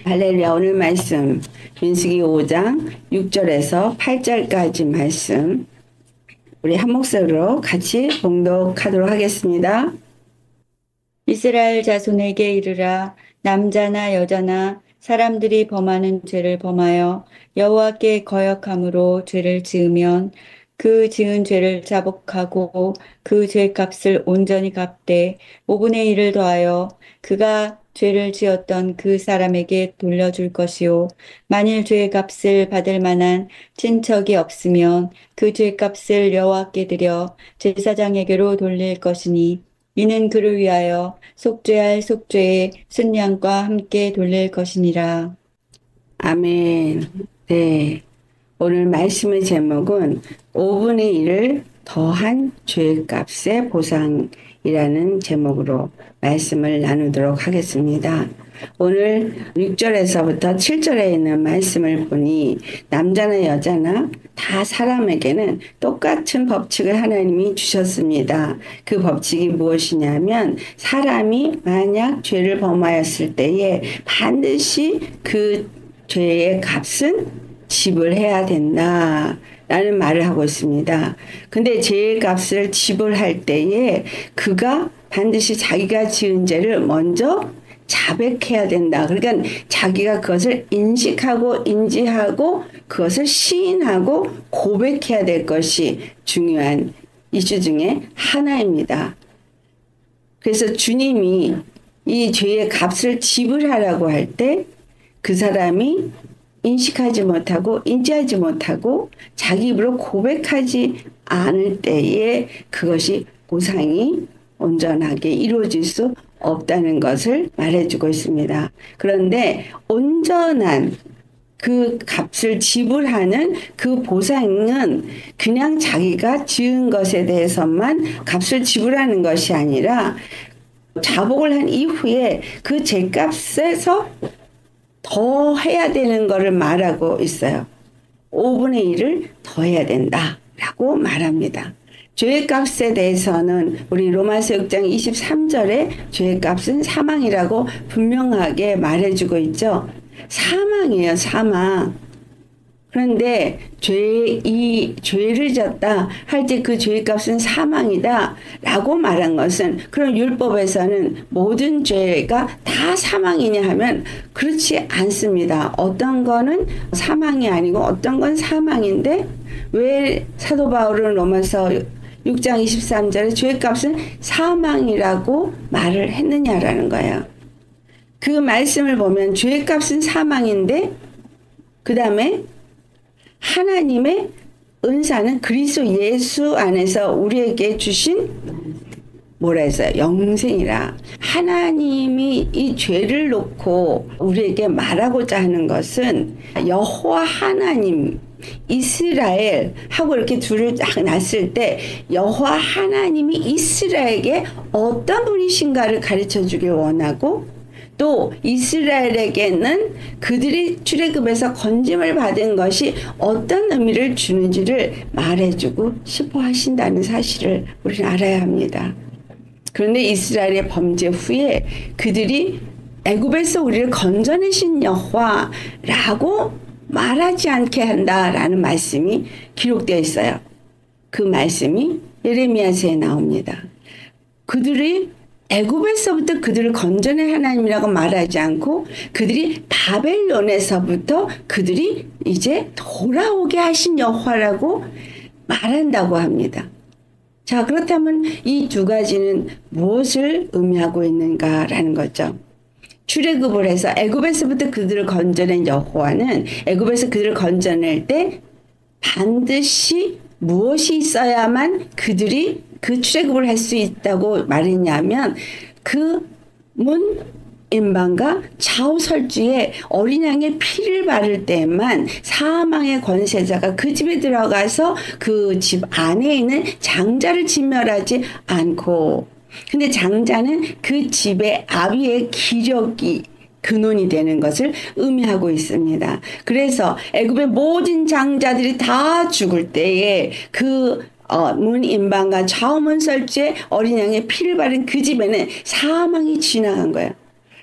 할렐루야. 오늘 말씀 민수기 5장 6절에서 8절까지 말씀 우리 한 목소리로 같이 봉독하도록 하겠습니다. 이스라엘 자손에게 이르라. 남자나 여자나 사람들이 범하는 죄를 범하여 여호와께 거역함으로 죄를 지으면 그 지은 죄를 자복하고 그 죄값을 온전히 갚되 5분의 1을 더하여 그가 죄를 지었던 그 사람에게 돌려줄 것이요. 만일 죄값을 받을 만한 친척이 없으면 그 죄값을 여호와께 드려 제사장에게로 돌릴 것이니 이는 그를 위하여 속죄할 속죄의 순양과 함께 돌릴 것이니라. 아멘. 네. 오늘 말씀의 제목은 5분의 1을 더한 죄값의 보상이라는 제목으로 말씀을 나누도록 하겠습니다. 오늘 6절에서부터 7절에 있는 말씀을 보니 남자나 여자나 다 사람에게는 똑같은 법칙을 하나님이 주셨습니다. 그 법칙이 무엇이냐면 사람이 만약 죄를 범하였을 때에 반드시 그 죄의 값은 지불해야 된다 라는 말을 하고 있습니다. 근데 죄의 값을 지불할 때에 그가 반드시 자기가 지은 죄를 먼저 자백해야 된다. 그러니까 자기가 그것을 인식하고 인지하고 그것을 시인하고 고백해야 될 것이 중요한 이슈 중에 하나입니다. 그래서 주님이 이 죄의 값을 지불하라고 할 때 그 사람이 인식하지 못하고 인지하지 못하고 자기 입으로 고백하지 않을 때에 그것이 보상이 온전하게 이루어질 수 없다는 것을 말해주고 있습니다. 그런데 온전한 그 값을 지불하는 그 보상은 그냥 자기가 지은 것에 대해서만 값을 지불하는 것이 아니라 자복을 한 이후에 그 죄값에서 더 해야 되는 것을 말하고 있어요. 5분의 1을 더 해야 된다라고 말합니다. 죄값에 대해서는 우리 로마서 6장 23절에 죄값은 사망이라고 분명하게 말해주고 있죠. 사망이에요, 사망. 그런데 이 죄를 졌다 할 때 그 죄값은 사망이다 라고 말한 것은 그런 율법에서는 모든 죄가 다 사망이냐 하면 그렇지 않습니다. 어떤 거는 사망이 아니고 어떤 건 사망인데 왜 사도 바울은 로마서 6장 23절에 죄값은 사망이라고 말을 했느냐라는 거예요. 그 말씀을 보면 죄값은 사망인데 그 다음에 하나님의 은사는 그리스도 예수 안에서 우리에게 주신 뭐라 했어요? 영생이라. 하나님이 이 죄를 놓고 우리에게 말하고자 하는 것은 여호와 하나님 이스라엘 하고 이렇게 둘을 딱 놨을 때 여호와 하나님이 이스라엘에게 어떤 분이신가를 가르쳐 주길 원하고 또 이스라엘에게는 그들이 출애굽에서 건짐을 받은 것이 어떤 의미를 주는지를 말해주고 싶어 하신다는 사실을 우리는 알아야 합니다. 그런데 이스라엘의 범죄 후에 그들이 애굽에서 우리를 건져내신 여호와라고 말하지 않게 한다라는 말씀이 기록되어 있어요. 그 말씀이 예레미야서에 나옵니다. 그들이 애굽에서부터 그들을 건져낸 하나님이라고 말하지 않고 그들이 바벨론에서부터 그들이 이제 돌아오게 하신 여호와라고 말한다고 합니다. 자, 그렇다면 이 두 가지는 무엇을 의미하고 있는가라는 거죠. 출애굽을 해서 애굽에서부터 그들을 건져낸 여호와는 애굽에서 그들을 건져낼 때 반드시 무엇이 있어야만 그들이 그 출애굽을 할 수 있다고 말했냐면 그 문 임방과 좌우 설주에 어린 양의 피를 바를 때만 사망의 권세자가 그 집에 들어가서 그 집 안에 있는 장자를 진멸하지 않고 근데 장자는 그 집의 아비의 기력이 근원이 되는 것을 의미하고 있습니다. 그래서 애굽의 모든 장자들이 다 죽을 때에 그 문 임방과 좌우문 설주에 어린 양의 피를 바른 그 집에는 사망이 지나간 거예요.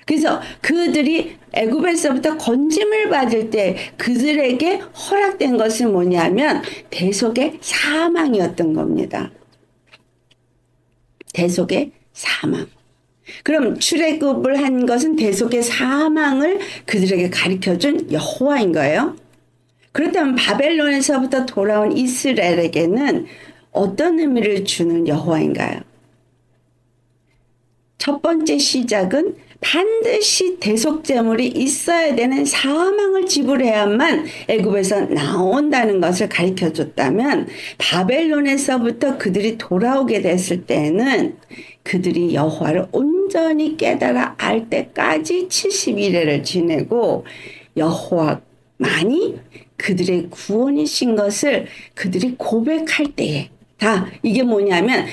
그래서 그들이 애굽에서부터 건짐을 받을 때 그들에게 허락된 것은 뭐냐면 대속의 사망이었던 겁니다. 대속의 사망. 그럼 출애굽을 한 것은 대속의 사망을 그들에게 가르쳐준 여호와인 거예요. 그렇다면 바벨론에서부터 돌아온 이스라엘에게는 어떤 의미를 주는 여호와인가요? 첫 번째 시작은 반드시 대속제물이 있어야 되는 사망을 지불해야만 애굽에서 나온다는 것을 가르쳐줬다면 바벨론에서부터 그들이 돌아오게 됐을 때는 그들이 여호와를 온전히 깨달아 알 때까지 70일을 지내고 여호와만이 그들의 구원이신 것을 그들이 고백할 때에 다 이게 뭐냐면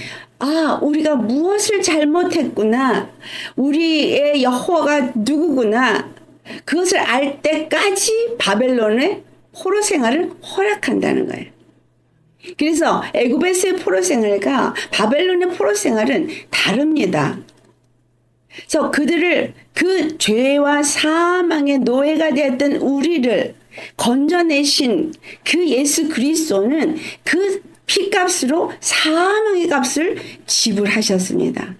우리가 무엇을 잘못했구나. 우리의 여호와가 누구구나. 그것을 알 때까지 바벨론의 포로 생활을 허락한다는 거예요. 그래서 애굽에서의 포로 생활과 바벨론의 포로 생활은 다릅니다. 그래서 그들을 그 죄와 사망의 노예가 되었던 우리를 건져내신 그 예수 그리스도는 그 피값으로 사망의 값을 지불하셨습니다.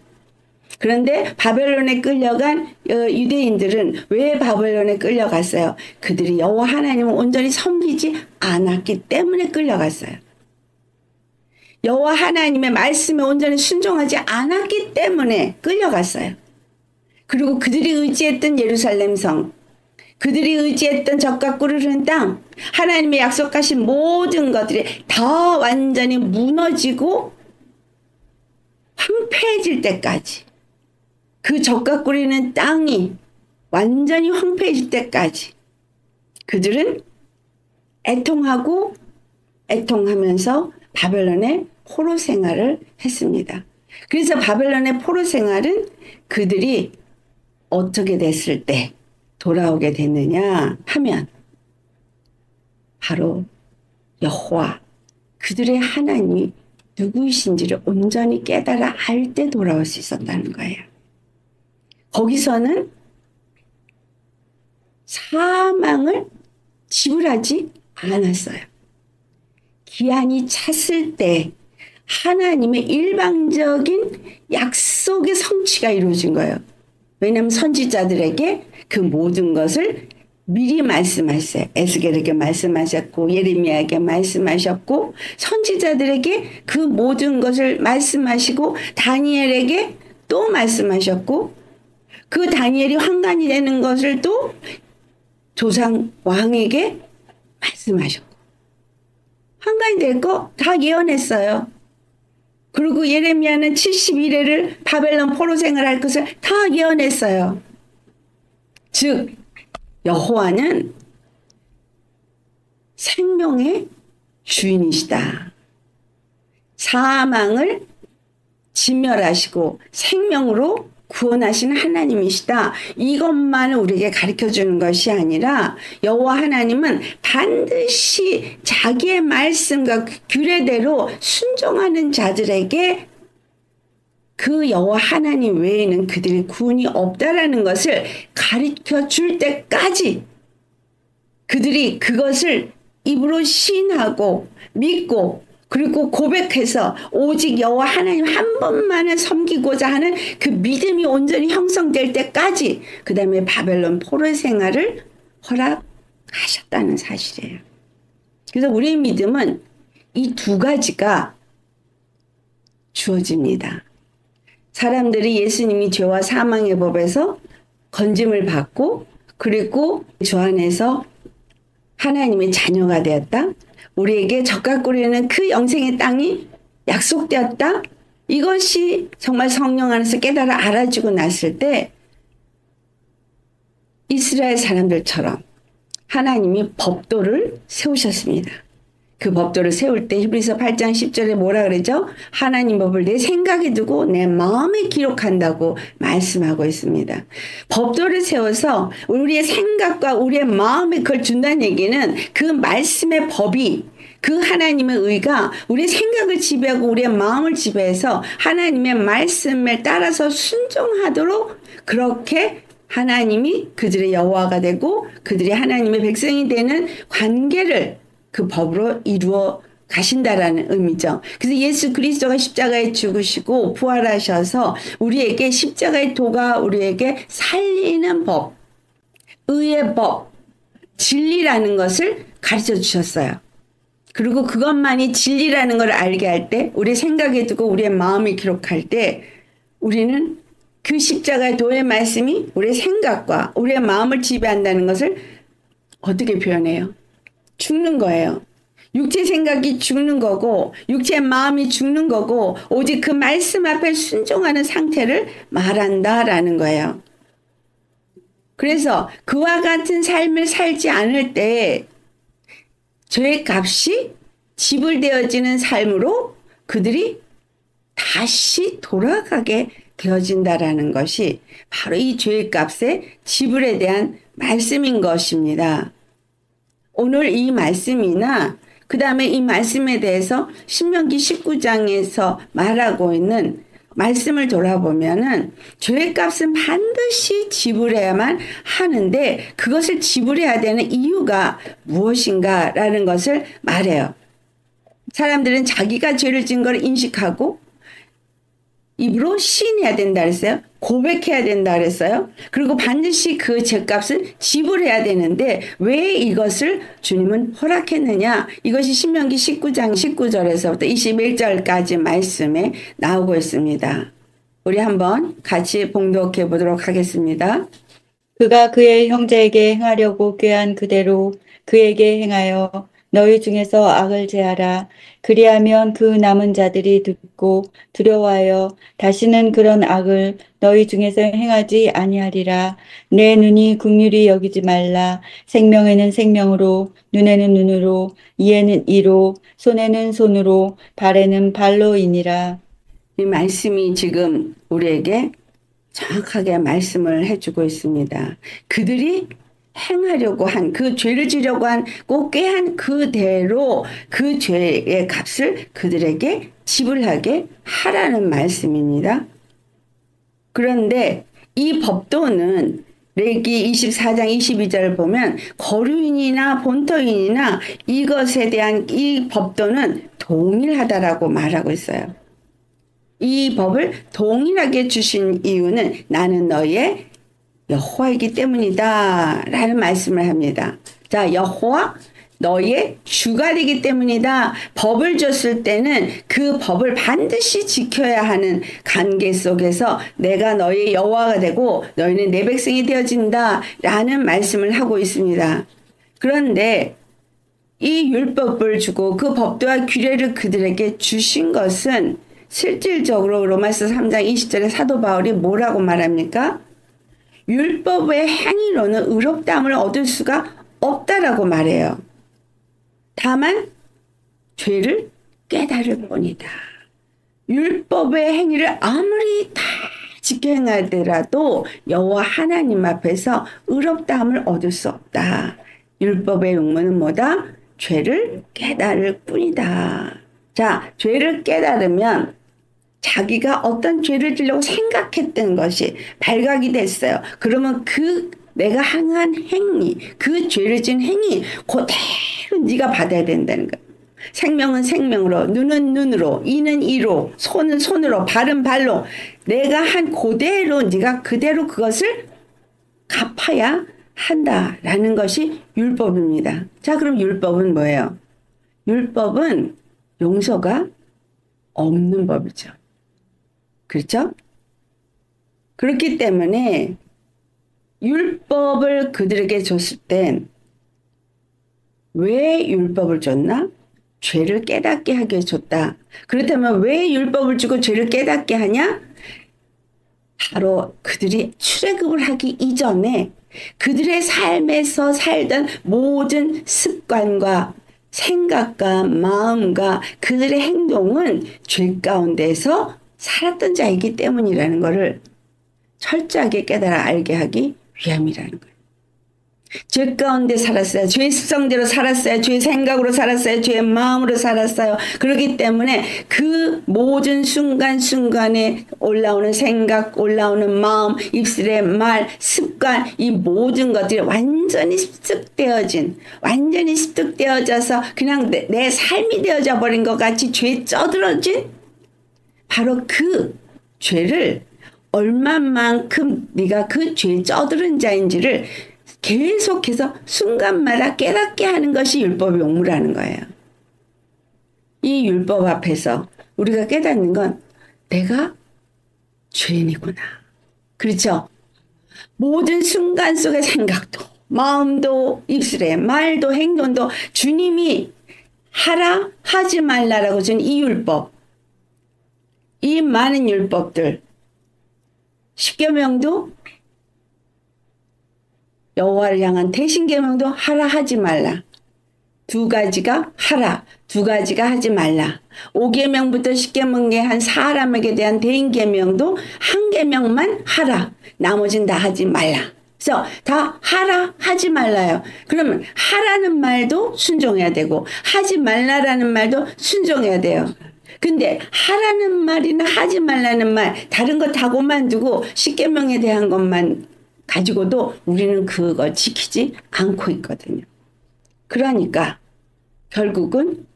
그런데 바벨론에 끌려간 유대인들은 왜 바벨론에 끌려갔어요? 그들이 여호와 하나님을 온전히 섬기지 않았기 때문에 끌려갔어요. 여호와 하나님의 말씀에 온전히 순종하지 않았기 때문에 끌려갔어요. 그리고 그들이 의지했던 예루살렘 성, 그들이 의지했던 젖과 꿀을 흐르는 땅, 하나님의 약속하신 모든 것들이 다 완전히 무너지고 황폐해질 때까지, 그 젖과 꿀이 흐르는 땅이 완전히 황폐해질 때까지 그들은 애통하고 애통하면서 바벨론의 포로 생활을 했습니다. 그래서 바벨론의 포로 생활은 그들이 어떻게 됐을 때 돌아오게 됐느냐 하면 바로 여호와 그들의 하나님이 누구이신지를 온전히 깨달아 알 때 돌아올 수 있었다는 거예요. 거기서는 사망을 지불하지 않았어요. 기한이 찼을 때 하나님의 일방적인 약속의 성취가 이루어진 거예요. 왜냐하면 선지자들에게 그 모든 것을 미리 말씀하셨어요. 에스겔에게 말씀하셨고 예레미야에게 말씀하셨고 선지자들에게 그 모든 것을 말씀하시고 다니엘에게 또 말씀하셨고 그 다니엘이 환관이 되는 것을 또 조상 왕에게 말씀하셨고 환관이 될 거 다 예언했어요. 그리고 예레미야는 70일을 바벨론 포로 생활할 것을 다 예언했어요. 즉 여호와는 생명의 주인이시다. 사망을 진멸하시고 생명으로 구원하시는 하나님이시다. 이것만을 우리에게 가르쳐주는 것이 아니라 여호와 하나님은 반드시 자기의 말씀과 규례대로 순종하는 자들에게 그 여호와 하나님 외에는 그들의 구원이 없다라는 것을 가르쳐줄 때까지 그들이 그것을 입으로 시인하고 믿고 그리고 고백해서 오직 여호와 하나님 한 분만을 섬기고자 하는 그 믿음이 온전히 형성될 때까지 그 다음에 바벨론 포로 생활을 허락하셨다는 사실이에요. 그래서 우리의 믿음은 이 두 가지가 주어집니다. 사람들이 예수님이 죄와 사망의 법에서 건짐을 받고 그리고 주 안에서 하나님의 자녀가 되었다. 우리에게 젖과 꿀이는 그 영생의 땅이 약속되었다. 이것이 정말 성령 안에서 깨달아 알아주고 났을 때 이스라엘 사람들처럼 하나님이 법도를 세우셨습니다. 그 법도를 세울 때 히브리서 8장 10절에 뭐라 그러죠? 하나님 법을 내 생각에 두고 내 마음에 기록한다고 말씀하고 있습니다. 법도를 세워서 우리의 생각과 우리의 마음에 그걸 준다는 얘기는 그 말씀의 법이 그 하나님의 의가 우리의 생각을 지배하고 우리의 마음을 지배해서 하나님의 말씀을 따라서 순종하도록 그렇게 하나님이 그들의 여호와가 되고 그들이 하나님의 백성이 되는 관계를 그 법으로 이루어 가신다라는 의미죠. 그래서 예수 그리스도가 십자가에 죽으시고 부활하셔서 우리에게 십자가의 도가 우리에게 살리는 법, 의의 법, 진리라는 것을 가르쳐 주셨어요. 그리고 그것만이 진리라는 걸 알게 할 때, 우리 생각에 두고 우리의 마음에 기록할 때 우리는 그 십자가의 도의 말씀이 우리의 생각과 우리의 마음을 지배한다는 것을 어떻게 표현해요? 죽는 거예요. 육체 생각이 죽는 거고 육체의 마음이 죽는 거고 오직 그 말씀 앞에 순종하는 상태를 말한다라는 거예요. 그래서 그와 같은 삶을 살지 않을 때 죄의 값이 지불되어지는 삶으로 그들이 다시 돌아가게 되어진다라는 것이 바로 이 죄의 값의 지불에 대한 말씀인 것입니다. 오늘 이 말씀이나 그 다음에 이 말씀에 대해서 신명기 19장에서 말하고 있는 말씀을 돌아보면은 죄의 값은 반드시 지불해야만 하는데 그것을 지불해야 되는 이유가 무엇인가라는 것을 말해요. 사람들은 자기가 죄를 지은 걸 인식하고 입으로 시인해야 된다 그랬어요. 고백해야 된다 그랬어요. 그리고 반드시 그 죄값을 지불해야 되는데 왜 이것을 주님은 허락했느냐? 이것이 신명기 19장 19절에서부터 21절까지 말씀에 나오고 있습니다. 우리 한번 같이 봉독해 보도록 하겠습니다. 그가 그의 형제에게 행하려고 꾀한 그대로 그에게 행하여 너희 중에서 악을 제하라. 그리하면 그 남은 자들이 듣고 두려워하여 다시는 그런 악을 너희 중에서 행하지 아니하리라. 내 눈이 긍휼히 여기지 말라. 생명에는 생명으로, 눈에는 눈으로, 이에는 이로, 손에는 손으로, 발에는 발로이니라. 이 말씀이 지금 우리에게 정확하게 말씀을 해주고 있습니다. 그들이 행하려고 한 그 죄를 지려고 한 꼭 꾀한 그대로 그 죄의 값을 그들에게 지불하게 하라는 말씀입니다. 그런데 이 법도는 레위기 24장 22절을 보면 거류인이나 본토인이나 이것에 대한 이 법도는 동일하다라고 말하고 있어요. 이 법을 동일하게 주신 이유는 나는 너의 여호와이기 때문이다 라는 말씀을 합니다. 자, 여호와 너의 주가 되기 때문이다. 법을 줬을 때는 그 법을 반드시 지켜야 하는 관계 속에서 내가 너의 여호와가 되고 너희는 내 백성이 되어진다 라는 말씀을 하고 있습니다. 그런데 이 율법을 주고 그 법도와 규례를 그들에게 주신 것은 실질적으로 로마서 3장 20절에 사도 바울이 뭐라고 말합니까? 율법의 행위로는 의롭다함을 얻을 수가 없다라고 말해요. 다만 죄를 깨달을 뿐이다. 율법의 행위를 아무리 다 지켜 행하더라도 여호와 하나님 앞에서 의롭다함을 얻을 수 없다. 율법의 용무는 뭐다? 죄를 깨달을 뿐이다. 자, 죄를 깨달으면 자기가 어떤 죄를 지려고 생각했던 것이 발각이 됐어요. 그러면 그 내가 행한 행위, 그 죄를 지은 행위 그대로 네가 받아야 된다는 거예요. 생명은 생명으로, 눈은 눈으로, 이는 이로, 손은 손으로, 발은 발로 내가 한 그대로 네가 그대로 그것을 갚아야 한다라는 것이 율법입니다. 자, 그럼 율법은 뭐예요? 율법은 용서가 없는 법이죠. 그렇죠? 그렇기 때문에 율법을 그들에게 줬을 땐 왜 율법을 줬나? 죄를 깨닫게 하게 줬다. 그렇다면 왜 율법을 주고 죄를 깨닫게 하냐? 바로 그들이 출애굽을 하기 이전에 그들의 삶에서 살던 모든 습관과 생각과 마음과 그들의 행동은 죄 가운데서 살았던 자이기 때문이라는 것을 철저하게 깨달아 알게 하기 위함이라는 거예요. 죄 가운데 살았어요. 죄의 습성대로 살았어요. 죄의 생각으로 살았어요. 죄의 마음으로 살았어요. 그렇기 때문에 그 모든 순간순간에 올라오는 생각, 올라오는 마음, 입술의 말, 습관, 이 모든 것들이 완전히 습득되어져서 그냥 내 삶이 되어져 버린 것 같이 죄에 쩌들어진 바로 그 죄를 얼마만큼 네가 그 죄에 쩌들은 자인지를 계속해서 순간마다 깨닫게 하는 것이 율법의 용무라는 거예요. 이 율법 앞에서 우리가 깨닫는 건 내가 죄인이구나. 그렇죠? 모든 순간 속의 생각도, 마음도, 입술의 말도, 행동도 주님이 하라, 하지 말라라고 준 이 율법, 이 많은 율법들, 십계명도 여호와를 향한 대신계명도 하라 하지 말라. 두 가지가 하라, 두 가지가 하지 말라. 5계명부터 10계명에 한 사람에게 대한 대인계명도 한 계명만 하라. 나머진 다 하지 말라. 그래서 다 하라 하지 말라요. 그러면 하라는 말도 순종해야 되고 하지 말라라는 말도 순종해야 돼요. 근데 하라는 말이나 하지 말라는 말 다른 거 다 그만두고 10계명에 대한 것만 가지고도 우리는 그걸 지키지 않고 있거든요. 그러니까 결국은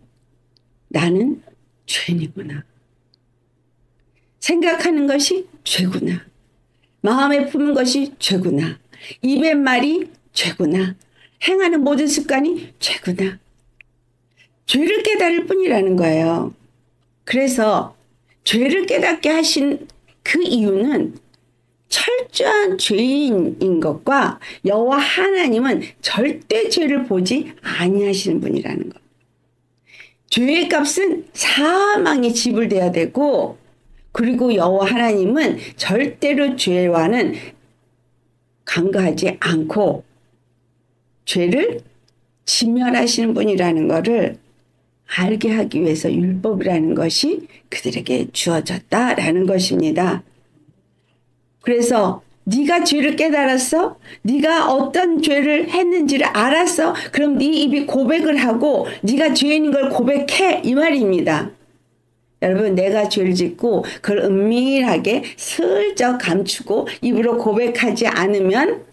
나는 죄인이구나. 생각하는 것이 죄구나. 마음에 품은 것이 죄구나. 입의 말이 죄구나. 행하는 모든 습관이 죄구나. 죄를 깨달을 뿐이라는 거예요. 그래서 죄를 깨닫게 하신 그 이유는 철저한 죄인인 것과 여호와 하나님은 절대 죄를 보지 아니하시는 분이라는 것. 죄의 값은 사망에 지불돼야 되고 그리고 여호와 하나님은 절대로 죄와는 간과하지 않고 죄를 진멸하시는 분이라는 것을 알게 하기 위해서 율법이라는 것이 그들에게 주어졌다라는 것입니다. 그래서 네가 죄를 깨달았어? 네가 어떤 죄를 했는지를 알았어? 그럼 네 입이 고백을 하고 네가 죄인인 걸 고백해 이 말입니다. 여러분 내가 죄를 짓고 그걸 은밀하게 슬쩍 감추고 입으로 고백하지 않으면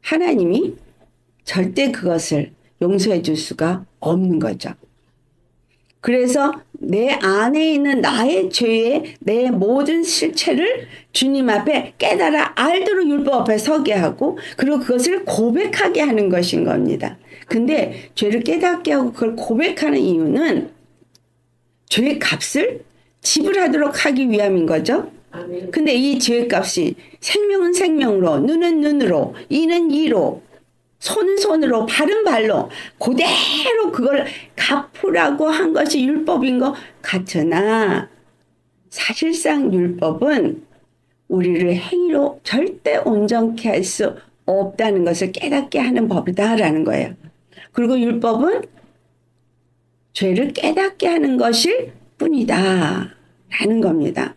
하나님이 절대 그것을 용서해 줄 수가 없는 거죠. 그래서 내 안에 있는 나의 죄의 내 모든 실체를 주님 앞에 깨달아 알도록 율법 앞에 서게 하고 그리고 그것을 고백하게 하는 것인 겁니다. 근데 죄를 깨닫게 하고 그걸 고백하는 이유는 죄의 값을 지불하도록 하기 위함인 거죠. 근데 이 죄의 값이 생명은 생명으로, 눈은 눈으로, 이는 이로, 손은 손으로, 발은 발로 그대로 그걸 갚으라고 한 것이 율법인 것 같으나 사실상 율법은 우리를 행위로 절대 온전케 할 수 없다는 것을 깨닫게 하는 법이다라는 거예요. 그리고 율법은 죄를 깨닫게 하는 것일 뿐이다 라는 겁니다.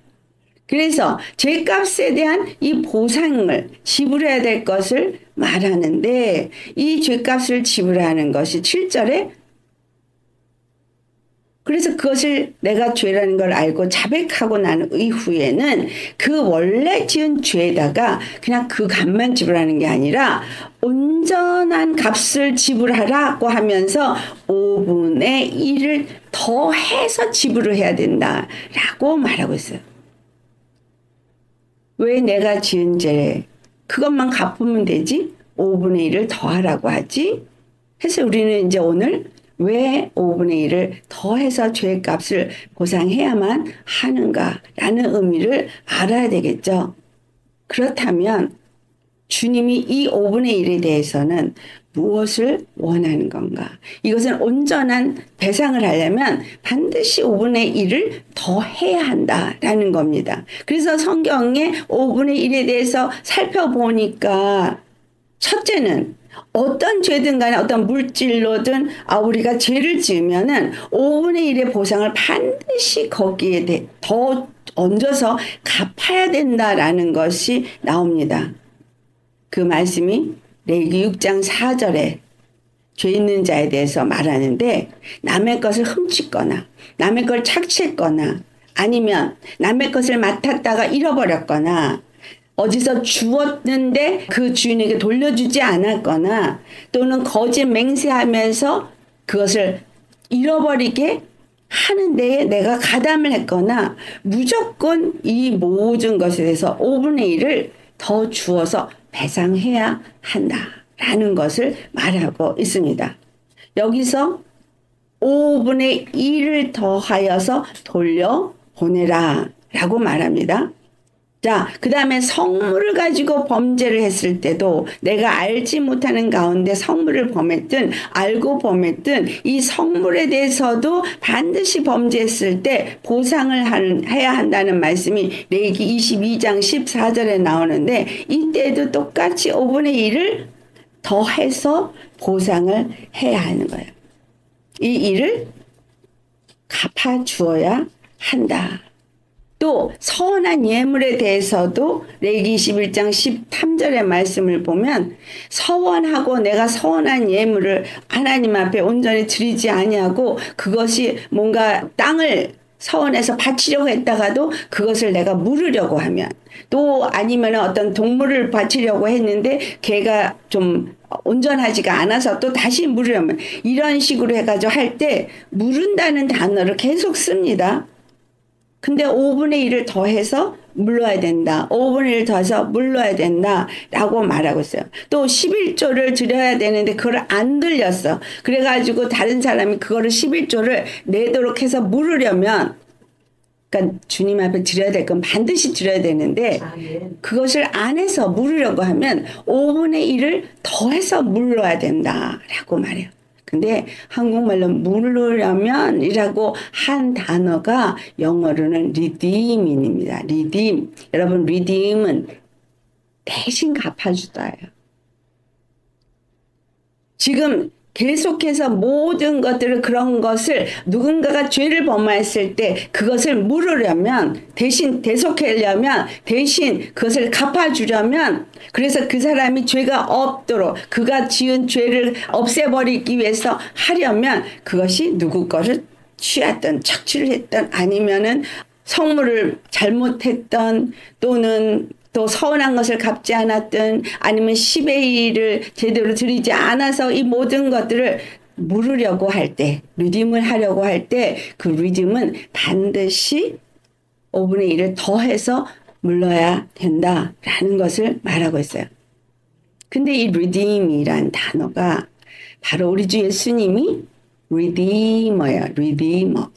그래서 죄값에 대한 이 보상을 지불해야 될 것을 말하는데 이 죄값을 지불하는 것이 7절에 그래서 그것을 내가 죄라는 걸 알고 자백하고 난 이후에는 그 원래 지은 죄에다가 그냥 그 값만 지불하는 게 아니라 온전한 값을 지불하라고 하면서 5분의 1을 더해서 지불을 해야 된다라고 말하고 있어요. 왜 내가 지은 죄 그것만 갚으면 되지 5분의 1을 더하라고 하지? 해서 우리는 이제 오늘 왜 5분의 1을 더해서 죄의 값을 보상해야만 하는가라는 의미를 알아야 되겠죠. 그렇다면 주님이 이 5분의 1에 대해서는 무엇을 원하는 건가? 이것은 온전한 배상을 하려면 반드시 5분의 1을 더 해야 한다라는 겁니다. 그래서 성경에 5분의 1에 대해서 살펴보니까 첫째는 어떤 죄든 간에 어떤 물질로든 우리가 죄를 지으면은 5분의 1의 보상을 반드시 거기에 더 얹어서 갚아야 된다라는 것이 나옵니다. 그 말씀이 레위기 6장 4절에 죄 있는 자에 대해서 말하는데 남의 것을 훔쳤거나 남의 걸 착취했거나 아니면 남의 것을 맡았다가 잃어버렸거나 어디서 주었는데 그 주인에게 돌려주지 않았거나 또는 거짓 맹세하면서 그것을 잃어버리게 하는 데에 내가 가담을 했거나 무조건 이 모든 것에 대해서 5분의 1을 더 주어서 배상해야 한다라는 것을 말하고 있습니다. 여기서 5분의 1을 더하여서 돌려보내라 라고 말합니다. 자, 그 다음에 성물을 가지고 범죄를 했을 때도 내가 알지 못하는 가운데 성물을 범했든 알고 범했든 이 성물에 대해서도 반드시 범죄했을 때 보상을 해야 한다는 말씀이 레위기 22장 14절에 나오는데 이때도 똑같이 5분의 1을 더해서 보상을 해야 하는 거예요. 이 일을 갚아주어야 한다. 또 서원한 예물에 대해서도 레위기 21장 13절의 말씀을 보면 서원하고 내가 서원한 예물을 하나님 앞에 온전히 드리지 아니하고 그것이 뭔가 땅을 서원해서 바치려고 했다가도 그것을 내가 물으려고 하면 또 아니면 어떤 동물을 바치려고 했는데 걔가 좀 온전하지가 않아서 또 다시 물으려면 이런 식으로 해가지고 할 때 물은다는 단어를 계속 씁니다. 근데 5분의 1을 더해서 물러야 된다. 5분의 1을 더해서 물러야 된다. 라고 말하고 있어요. 또 11조를 드려야 되는데 그걸 안 들렸어. 그래가지고 다른 사람이 그거를 11조를 내도록 해서 물으려면 그러니까 주님 앞에 드려야 될 건 반드시 드려야 되는데 그것을 안 해서 물으려고 하면 5분의 1을 더해서 물러야 된다. 라고 말해요. 근데 한국말로 물으려면 이라고 한 단어가 영어로는 redeem입니다. redeem. 여러분 redeem은 대신 갚아주다예요. 지금 계속해서 모든 것들을 그런 것을 누군가가 죄를 범했을 때 그것을 물으려면 대신 대속하려면 대신 그것을 갚아주려면 그래서 그 사람이 죄가 없도록 그가 지은 죄를 없애버리기 위해서 하려면 그것이 누구 거를 취했던 착취를 했던 아니면은 성물을 잘못했던 또는 또 서운한 것을 갚지 않았든 아니면 10의 1을 제대로 드리지 않아서 이 모든 것들을 물으려고 할 때, 리딤을 하려고 할 때 그 리딤은 반드시 5분의 1을 더해서 물러야 된다라는 것을 말하고 있어요. 근데 이 리딤이란 단어가 바로 우리 주 예수님이 리디머예요. 리디머.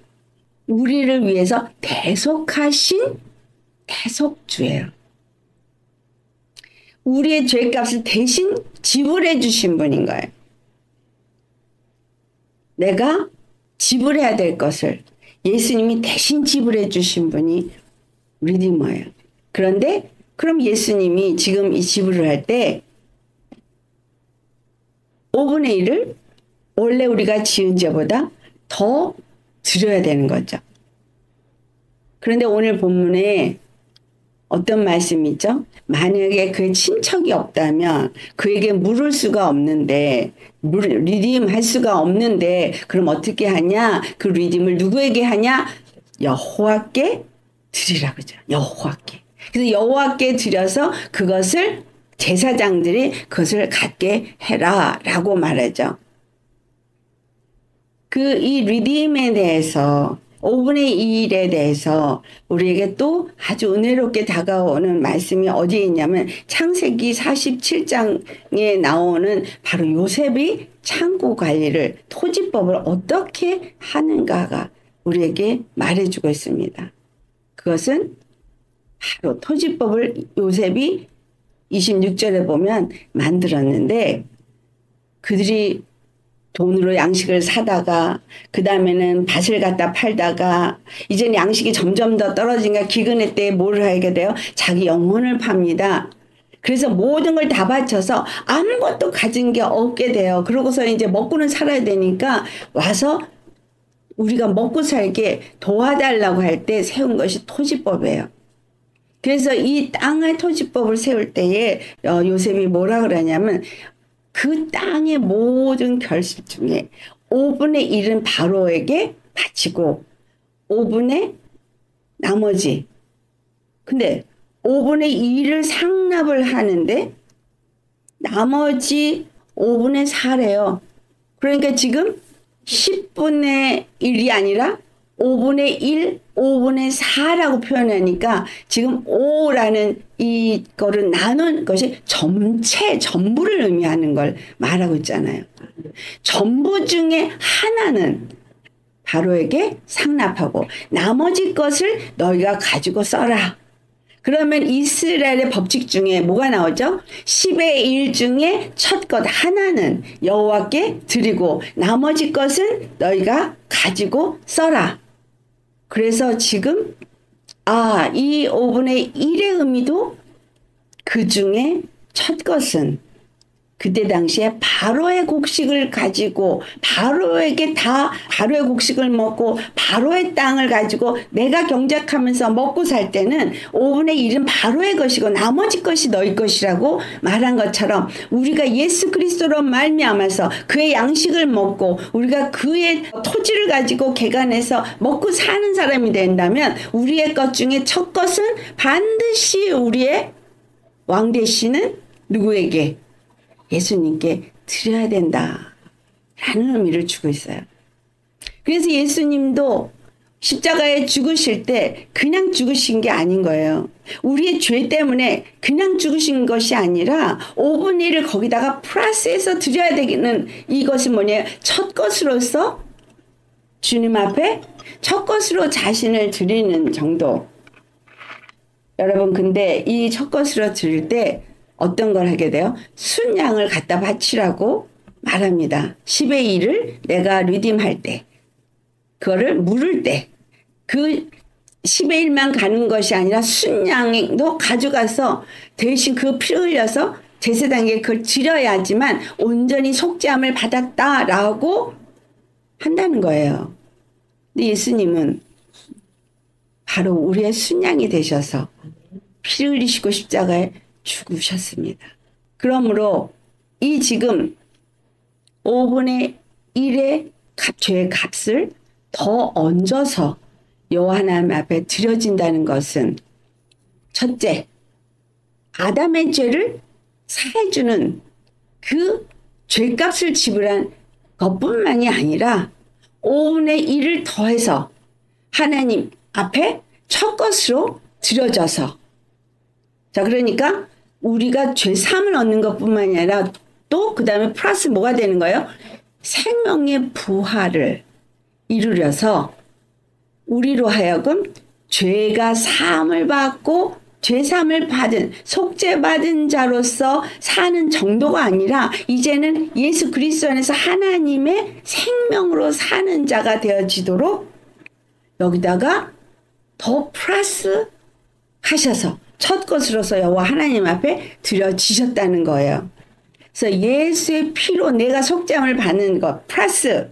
우리를 위해서 대속하신 대속주예요. 우리의 죄값을 대신 지불해 주신 분인 거예요. 내가 지불해야 될 것을 예수님이 대신 지불해 주신 분이 리디머예요. 그런데 그럼 예수님이 지금 이 지불을 할 때 5분의 1을 원래 우리가 지은 죄보다 더 드려야 되는 거죠. 그런데 오늘 본문에 어떤 말씀이 있죠? 만약에 그의 친척이 없다면 그에게 물을 수가 없는데 리딤 할 수가 없는데 그럼 어떻게 하냐? 그 리딤을 누구에게 하냐? 여호와께 드리라 그러죠. 여호와께. 그래서 여호와께 드려서 그것을 제사장들이 그것을 갖게 해라 라고 말하죠. 이 리딤에 대해서 5분의 1에 대해서 우리에게 또 아주 은혜롭게 다가오는 말씀이 어디에 있냐면 창세기 47장에 나오는 바로 요셉이 창고 관리를 토지법을 어떻게 하는가가 우리에게 말해주고 있습니다. 그것은 바로 토지법을 요셉이 26절에 보면 만들었는데 그들이 돈으로 양식을 사다가 그 다음에는 밭을 갖다 팔다가 이제는 양식이 점점 더 떨어지니까 기근의 때에 뭘 하게 돼요? 자기 영혼을 팝니다. 그래서 모든 걸 다 바쳐서 아무것도 가진 게 없게 돼요. 그러고서 이제 먹고는 살아야 되니까 와서 우리가 먹고 살게 도와달라고 할 때 세운 것이 토지법이에요. 그래서 이 땅의 토지법을 세울 때에 요셉이 뭐라 그러냐면 그 땅의 모든 결실 중에 5분의 1은 바로에게 바치고 5분의 나머지 근데 5분의 1을 상납을 하는데 나머지 5분의 4래요. 그러니까 지금 10분의 1이 아니라 5분의 1, 5분의 4라고 표현하니까 지금 5라는 이거를 나눈 것이 전부를 의미하는 걸 말하고 있잖아요. 전부 중에 하나는 바로에게 상납하고 나머지 것을 너희가 가지고 써라. 그러면 이스라엘의 법칙 중에 뭐가 나오죠? 10의 1 중에 첫 것 하나는 여호와께 드리고 나머지 것은 너희가 가지고 써라. 그래서 지금 이 5분의 1의 의미도 그 중에 첫 것은 그때 당시에 바로의 곡식을 가지고 바로에게 다 바로의 곡식을 먹고 바로의 땅을 가지고 내가 경작하면서 먹고 살 때는 5분의 1은 바로의 것이고 나머지 것이 너희 것이라고 말한 것처럼 우리가 예수 그리스도로 말미암아서 그의 양식을 먹고 우리가 그의 토지를 가지고 개간해서 먹고 사는 사람이 된다면 우리의 것 중에 첫 것은 반드시 우리의 왕 되시는 누구에게? 예수님께 드려야 된다라는 의미를 주고 있어요. 그래서 예수님도 십자가에 죽으실 때 그냥 죽으신 게 아닌 거예요. 우리의 죄 때문에 그냥 죽으신 것이 아니라 5분의 1을 거기다가 플러스해서 드려야 되는 이것이 뭐냐면 첫 것으로서 주님 앞에 첫 것으로 자신을 드리는 정도. 여러분 근데 이 첫 것으로 드릴 때 어떤 걸 하게 돼요? 순양을 갖다 바치라고 말합니다. 10의 1을 내가 리딤할 때, 그거를 물을 때, 그 10의 1만 가는 것이 아니라 순양도 가져가서 대신 그 피를 흘려서 제사장에게 그걸 드려야지만 온전히 속죄함을 받았다라고 한다는 거예요. 근데 예수님은 바로 우리의 순양이 되셔서 피를 흘리시고 십자가에 죽으셨습니다. 그러므로 이 지금 5분의 1의 죄의 값을 더 얹어서 여호와 하나님 앞에 드려진다는 것은 첫째, 아담의 죄를 사해주는 그 죄값을 지불한 것뿐만이 아니라 5분의 1을 더해서 하나님 앞에 첫 것으로 드려져서 자 그러니까 우리가 죄사함을 얻는 것뿐만이 아니라 또 그 다음에 플러스 뭐가 되는 거예요? 생명의 부활을 이루려서 우리로 하여금 죄가 사함을 받고 죄사함을 받은 속죄받은 자로서 사는 정도가 아니라 이제는 예수 그리스도 안에서 하나님의 생명으로 사는 자가 되어지도록 여기다가 더 플러스 하셔서 첫 것으로서 여호와 하나님 앞에 드려지셨다는 거예요. 그래서 예수의 피로 내가 속죄함을 받는 것 플러스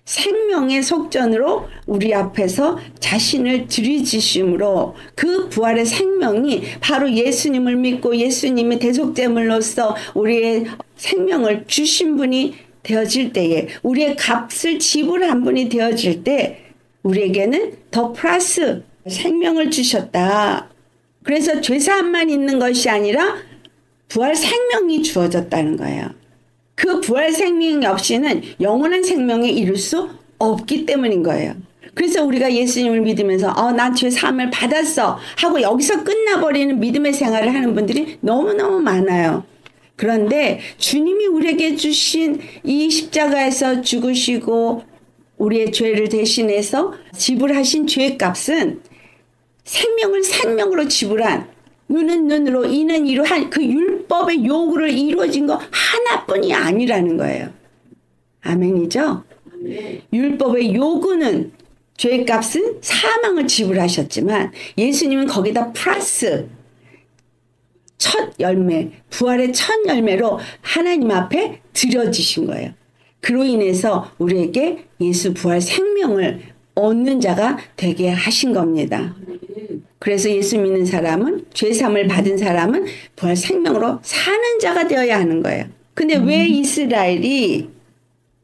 생명의 속전으로 우리 앞에서 자신을 들이주심으로 그 부활의 생명이 바로 예수님을 믿고 예수님의 대속제물로서 우리의 생명을 주신 분이 되어질 때에 우리의 값을 지불한 분이 되어질 때 우리에게는 더 플러스 생명을 주셨다. 그래서 죄사함만 있는 것이 아니라 부활 생명이 주어졌다는 거예요. 그 부활 생명이 없이는 영원한 생명에 이룰 수 없기 때문인 거예요. 그래서 우리가 예수님을 믿으면서 난 죄사함을 받았어 하고 여기서 끝나버리는 믿음의 생활을 하는 분들이 너무너무 많아요. 그런데 주님이 우리에게 주신 이 십자가에서 죽으시고 우리의 죄를 대신해서 지불하신 죄값은 생명을 생명으로 지불한 눈은 눈으로 이는 이로 한 그 율법의 요구를 이루어진 거 하나뿐이 아니라는 거예요. 아멘이죠? 율법의 요구는 죄값은 사망을 지불하셨지만 예수님은 거기다 플러스 첫 열매, 부활의 첫 열매로 하나님 앞에 드려지신 거예요. 그로 인해서 우리에게 예수 부활 생명을 우리에게 주신 거예요. 그래서 우리가 예수님을 믿으면서 얻는 자가 되게 하신 겁니다. 그래서 예수 믿는 사람은, 죄사함을 받은 사람은 부활 생명으로 사는 자가 되어야 하는 거예요. 근데 왜 이스라엘이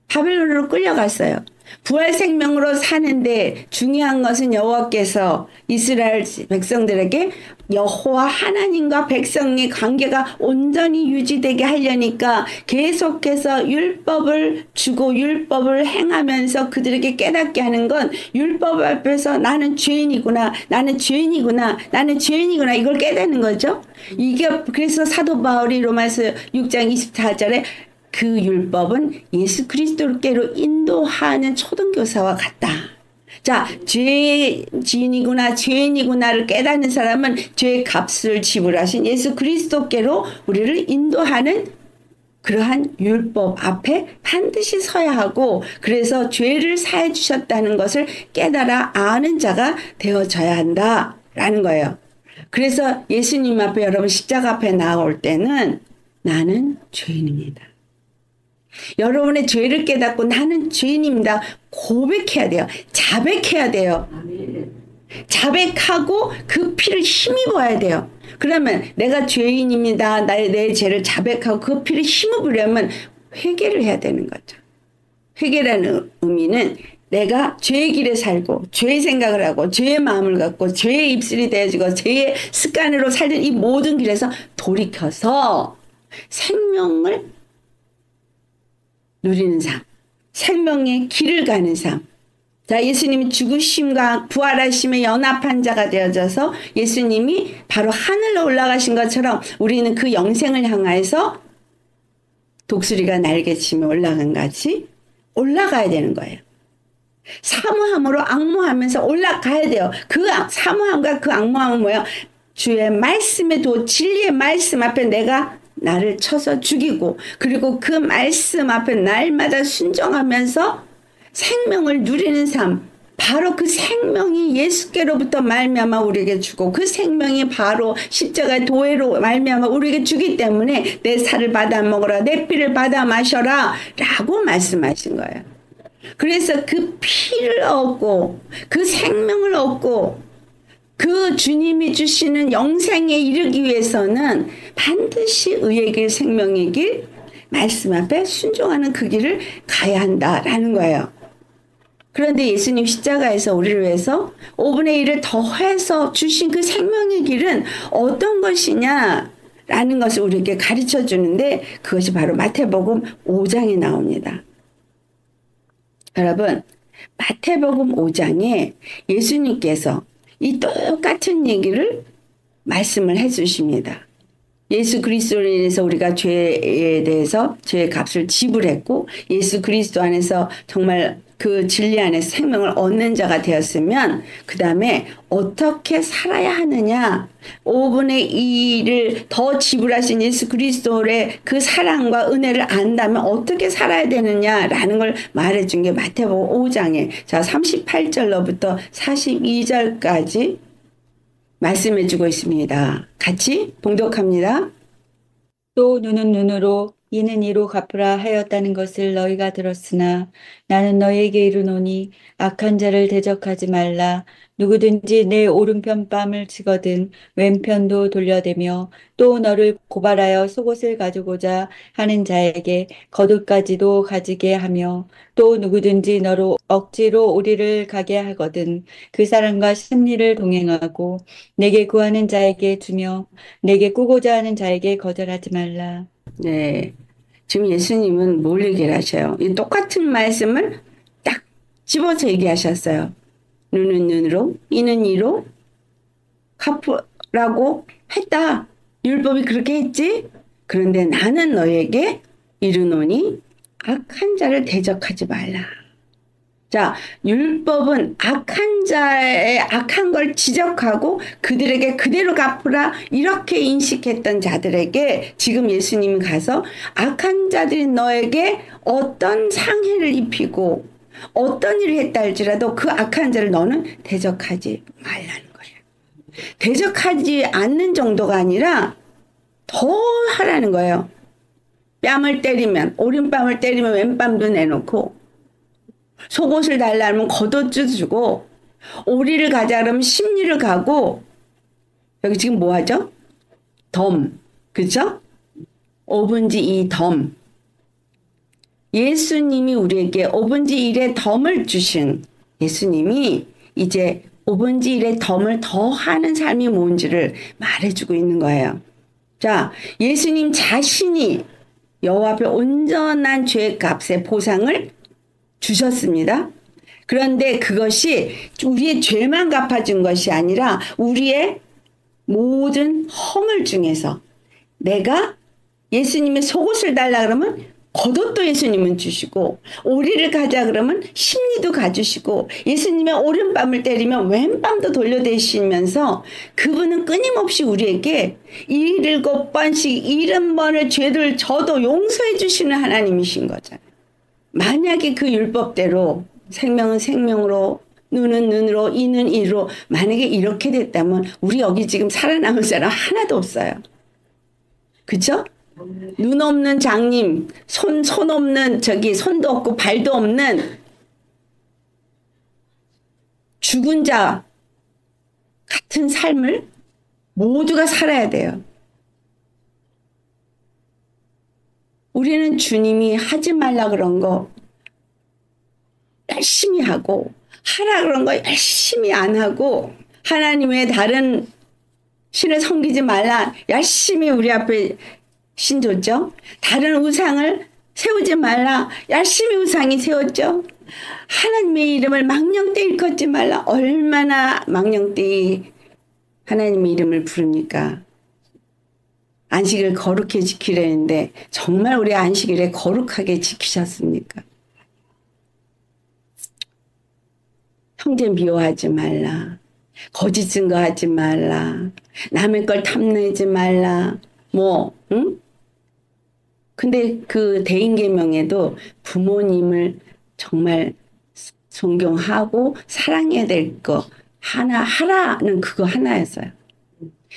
바벨론으로 끌려갔어요? 부활 생명으로 사는데 중요한 것은 여호와께서 이스라엘 백성들에게 여호와 하나님과 백성의 관계가 온전히 유지되게 하려니까 계속해서 율법을 주고 율법을 행하면서 그들에게 깨닫게 하는 건 율법 앞에서 나는 죄인이구나, 나는 죄인이구나, 나는 죄인이구나, 이걸 깨닫는 거죠. 이게 그래서 사도 바울이 로마서 6장 24절에 그 율법은 예수 그리스도께로 인도하는 초등교사와 같다. 자, 죄의 지인이구나, 죄인이구나를 깨닫는 사람은 죄의 값을 지불하신 예수 그리스도께로 우리를 인도하는 그러한 율법 앞에 반드시 서야 하고, 그래서 죄를 사해 주셨다는 것을 깨달아 아는 자가 되어져야 한다라는 거예요. 그래서 예수님 앞에, 여러분 십자가 앞에 나올 때는 나는 죄인입니다. 여러분의 죄를 깨닫고 나는 죄인입니다. 고백해야 돼요. 자백해야 돼요. 자백하고 그 피를 힘입어야 돼요. 그러면 내가 죄인입니다. 내 죄를 자백하고 그 피를 힘입으려면 회개를 해야 되는 거죠. 회개라는 의미는 내가 죄의 길에 살고 죄의 생각을 하고 죄의 마음을 갖고 죄의 입술이 되어지고 죄의 습관으로 살던 이 모든 길에서 돌이켜서 생명을 누리는 삶, 생명의 길을 가는 삶. 자, 예수님이 죽으심과 부활하심에 연합한 자가 되어져서 예수님이 바로 하늘로 올라가신 것처럼 우리는 그 영생을 향해서 독수리가 날개치며 올라간 같이 올라가야 되는 거예요. 사모함으로 앙모하면서 올라가야 돼요. 그 사모함과 그 앙모함은 뭐예요? 주의 말씀에 진리의 말씀 앞에 내가 나를 쳐서 죽이고, 그리고 그 말씀 앞에 날마다 순종하면서 생명을 누리는 삶, 바로 그 생명이 예수께로부터 말미암아 우리에게 주고, 그 생명이 바로 십자가의 도회로 말미암아 우리에게 주기 때문에 내 살을 받아 먹어라, 내 피를 받아 마셔라 라고 말씀하신 거예요. 그래서 그 피를 얻고 그 생명을 얻고 그 주님이 주시는 영생에 이르기 위해서는 반드시 의의 길, 생명의 길, 말씀 앞에 순종하는 그 길을 가야 한다라는 거예요. 그런데 예수님 십자가에서 우리를 위해서 5분의 1을 더해서 주신 그 생명의 길은 어떤 것이냐라는 것을 우리에게 가르쳐 주는데, 그것이 바로 마태복음 5장에 나옵니다. 여러분, 마태복음 5장에 예수님께서 이 똑같은 얘기를 말씀을 해 주십니다. 예수 그리스도로 인해서 우리가 죄에 대해서 죄의 값을 지불했고, 예수 그리스도 안에서 정말 그 진리 안에서 생명을 얻는 자가 되었으면 그 다음에 어떻게 살아야 하느냐, 5분의 2를 더 지불하신 예수 그리스도의 그 사랑과 은혜를 안다면 어떻게 살아야 되느냐라는 걸 말해준 게 마태복음 5장에 자 38절로부터 42절까지 말씀해주고 있습니다. 같이 봉독합니다. 또 눈은 눈으로 이는 이로 갚으라 하였다는 것을 너희가 들었으나 나는 너희에게 이르노니 악한 자를 대적하지 말라. 누구든지 내 오른편 뺨을 치거든 왼편도 돌려대며 또 너를 고발하여 속옷을 가지고자 하는 자에게 겉옷까지도 가지게 하며 또 누구든지 너로 억지로 우리를 가게 하거든 그 사람과 심리를 동행하고 내게 구하는 자에게 주며 내게 꾸고자 하는 자에게 거절하지 말라. 네, 지금 예수님은 뭘 얘기를 하셔요? 이 똑같은 말씀을 딱 집어서 얘기하셨어요. 눈은 눈으로, 이는 이로 갚으라고 했다. 율법이 그렇게 했지? 그런데 나는 너에게 이르노니 악한 자를 대적하지 말라. 자, 율법은 악한 자의 악한 걸 지적하고 그들에게 그대로 갚으라 이렇게 인식했던 자들에게 지금 예수님이 가서 악한 자들이 너에게 어떤 상해를 입히고 어떤 일을 했다 할지라도 그 악한 자를 너는 대적하지 말라는 거예요. 대적하지 않는 정도가 아니라 더 하라는 거예요. 뺨을 때리면 오른뺨을 때리면 왼뺨도 내놓고 속옷을 달라 하면 겉옷도 주고, 오리를 가자 그러면 십리를 가고, 여기 지금 뭐 하죠? 덤. 그죠? 5분지 2 덤. 예수님이 우리에게 5분지 1의 덤을 주신 예수님이 이제 5분지 1의 덤을 더하는 삶이 뭔지를 말해주고 있는 거예요. 자, 예수님 자신이 여호와 앞에 온전한 죄의 값의 보상을 주셨습니다. 그런데 그것이 우리의 죄만 갚아준 것이 아니라 우리의 모든 허물 중에서 내가 예수님의 속옷을 달라 그러면 겉옷도 예수님은 주시고, 오리를 가자 그러면 십리도 가주시고, 예수님의 오른밤을 때리면 왼밤도 돌려대시면서 그분은 끊임없이 우리에게 7번씩 70번을 죄를 저도 용서해 주시는 하나님이신 거잖아요. 만약에 그 율법대로 생명은 생명으로, 눈은 눈으로, 이는 이로 만약에 이렇게 됐다면 우리 여기 지금 살아남을 사람 하나도 없어요. 그죠? 눈 없는 장님, 손 없는 손도 없고 발도 없는 죽은 자 같은 삶을 모두가 살아야 돼요. 우리는 주님이 하지 말라 그런 거 열심히 하고, 하라 그런 거 열심히 안 하고, 하나님의 다른 신을 섬기지 말라 열심히 우리 앞에 신 줬죠. 다른 우상을 세우지 말라 열심히 우상이 세웠죠. 하나님의 이름을 망령되이 일컫지 말라 얼마나 망령되이 하나님의 이름을 부릅니까? 안식을 거룩히 지키려는데 정말 우리 안식일에 거룩하게 지키셨습니까? 형제 미워하지 말라, 거짓 증거하지 말라, 남의 걸 탐내지 말라, 응? 근데 그 대인계명에도 부모님을 정말 존경하고 사랑해야 될 거 하나 하라는 그거 하나였어요.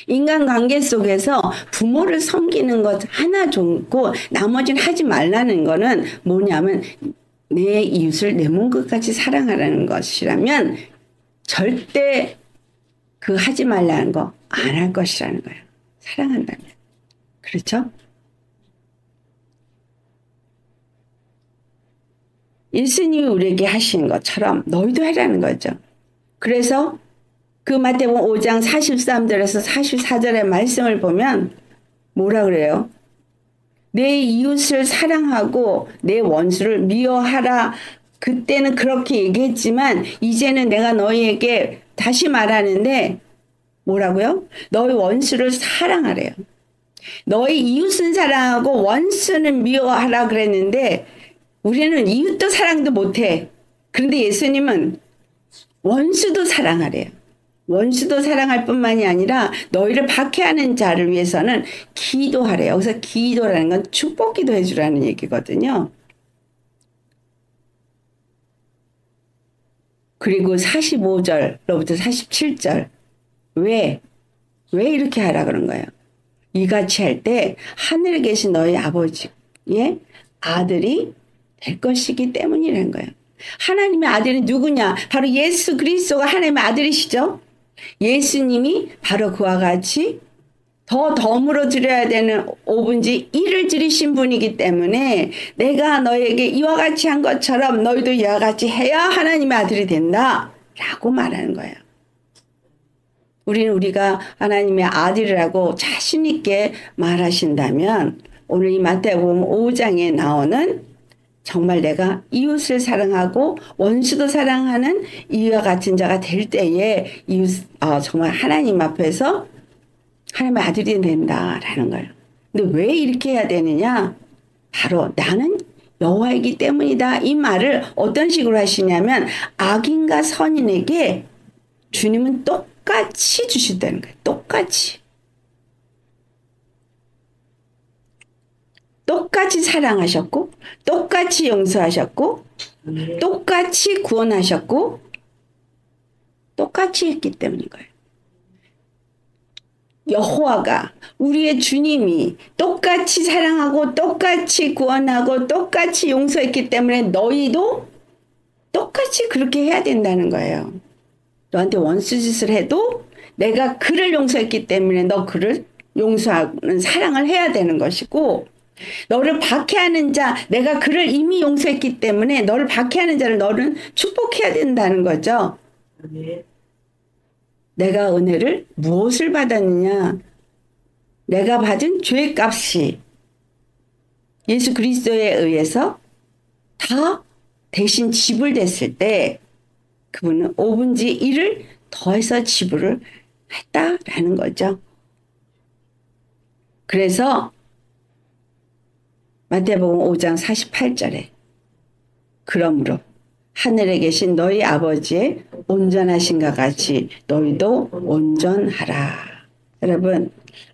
인간관계 속에서 부모를 섬기는 것 하나 좋고 나머지는 하지 말라는 거는 뭐냐면 내 이웃을 내 몸 끝까지 사랑하라는 것이라면 절대 그 하지 말라는 거 안 할 것이라는 거예요. 사랑한다면. 그렇죠? 예수님이 우리에게 하신 것처럼 너희도 해라는 거죠. 그래서 그 마태복음 5장 43절에서 44절의 말씀을 보면 뭐라 그래요? 내 이웃을 사랑하고 내 원수를 미워하라. 그때는 그렇게 얘기했지만 이제는 내가 너희에게 다시 말하는데 뭐라고요? 너희 원수를 사랑하래요. 너희 이웃은 사랑하고 원수는 미워하라 그랬는데 우리는 이웃도 사랑도 못해. 그런데 예수님은 원수도 사랑하래요. 원수도 사랑할 뿐만이 아니라 너희를 박해하는 자를 위해서는 기도하래요. 여기서 기도라는 건 축복 기도해 주라는 얘기거든요. 그리고 45절로부터 47절 왜 이렇게 하라 그런 거예요? 이같이 할 때 하늘에 계신 너희 아버지의 아들이 될 것이기 때문이라는 거예요. 하나님의 아들은 누구냐? 바로 예수 그리스도가 하나님의 아들이시죠. 예수님이 바로 그와 같이 더 덤으로 드려야 되는 5분지 1을 드리신 분이기 때문에 내가 너에게 이와 같이 한 것처럼 너희도 이와 같이 해야 하나님의 아들이 된다 라고 말하는 거예요. 우리가 하나님의 아들이라고 자신 있게 말하신다면 오늘 이 마태복음 5장에 나오는 정말 내가 이웃을 사랑하고 원수도 사랑하는 이와 같은 자가 될 때에 정말 하나님 앞에서 하나님의 아들이 된다라는 거예요. 근데 왜 이렇게 해야 되느냐? 바로 나는 여호와이기 때문이다. 이 말을 어떤 식으로 하시냐면 악인과 선인에게 주님은 똑같이 주신다는 거예요. 똑같이 사랑하셨고 똑같이 용서하셨고 똑같이 구원하셨고 똑같이 했기 때문인 거예요. 여호와가 우리의 주님이 똑같이 사랑하고 똑같이 구원하고 똑같이 용서했기 때문에 너희도 똑같이 그렇게 해야 된다는 거예요. 너한테 원수짓을 해도 내가 그를 용서했기 때문에 너 그를 용서하는 사랑을 해야 되는 것이고, 너를 박해하는 자, 내가 그를 이미 용서했기 때문에 너를 박해하는 자를 너는 축복해야 된다는 거죠. 내가 은혜를 무엇을 받았느냐? 내가 받은 죄값이 예수 그리스도에 의해서 다 대신 지불됐을 때 그분은 5분의 1을 더해서 지불을 했다라는 거죠. 그래서 마태복음 5장 48절에 그러므로 하늘에 계신 너희 아버지의 온전하신가 같이 너희도 온전하라. 여러분,